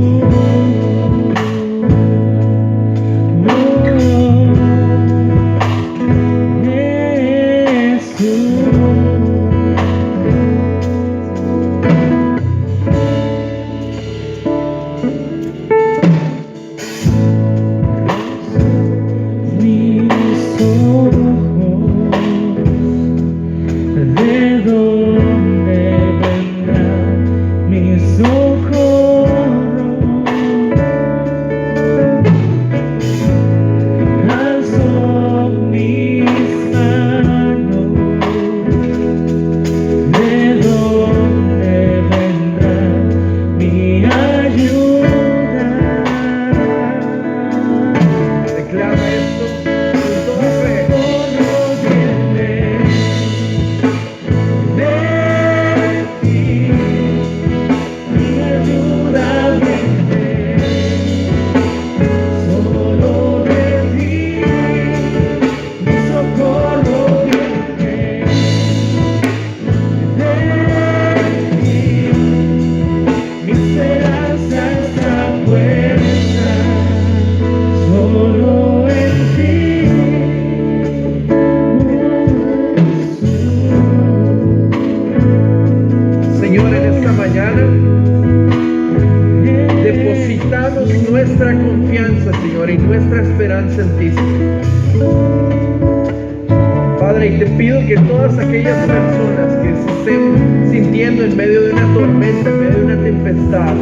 Padre, y te pido que todas aquellas personas que se estén sintiendo en medio de una tormenta, en medio de una tempestad,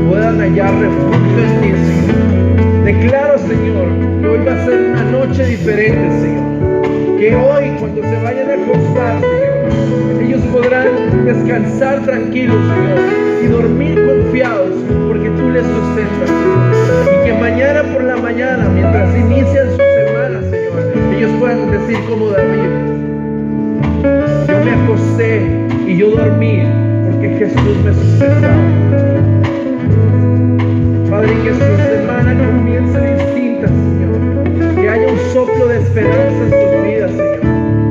puedan hallar refugio en ti, Señor. Declaro, Señor, que hoy va a ser una noche diferente, Señor. Que hoy, cuando se vayan a acostar, Señor, ellos podrán descansar tranquilos, Señor, y dormir confiados, porque tú les sustentas, Señor. Y que mañana por la mañana, mientras inician su semana, Señor, ellos puedan decir como David: yo me acosté y yo dormí porque Jesús me sustentaba. Padre, que su semana comience distinta, Señor. Que haya un soplo de esperanza en sus vidas, Señor.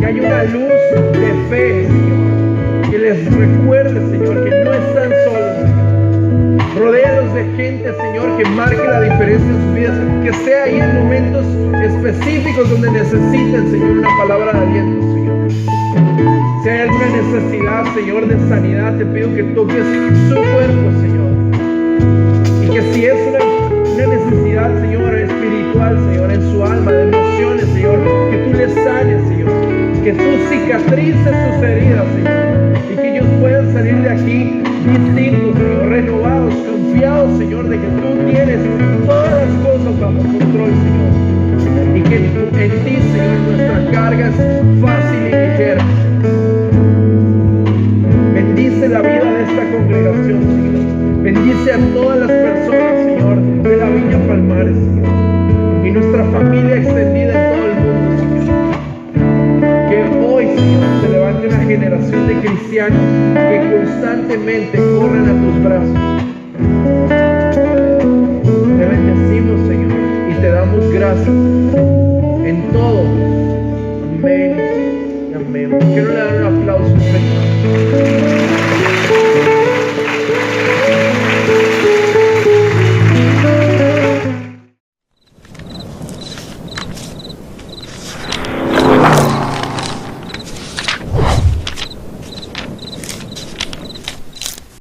Que haya una luz de fe, Señor. Que les recuerde, Señor, que no están solos, Señor. Rodéalos de gente, Señor, que marque la diferencia en sus vidas. Que sea ahí en momentos específicos donde necesiten, Señor, una palabra de aliento, Señor. Si hay alguna necesidad, Señor, de sanidad, te pido que toques su cuerpo, Señor. Y que si es una necesidad, Señor, espiritual, Señor, en su alma, de emociones, Señor, que tú les sanes, Señor. Que tú cicatrices sus heridas, Señor. Y que ellos puedan salir de aquí distintos, Señor, renovados, confiados, Señor, de que tú tienes todas las cosas bajo control, Señor. Y que en ti, Señor, nuestra carga es fácil y ligera. Bendice la vida de esta congregación, Señor. Bendice a todas las personas, Señor, de la Viña Palmares, Señor. Y nuestra familia extendida en todo el mundo, Señor. Que hoy, Señor, se levante una generación de cristianos que constantemente corren a tus brazos. Te bendecimos, Señor, y te damos gracias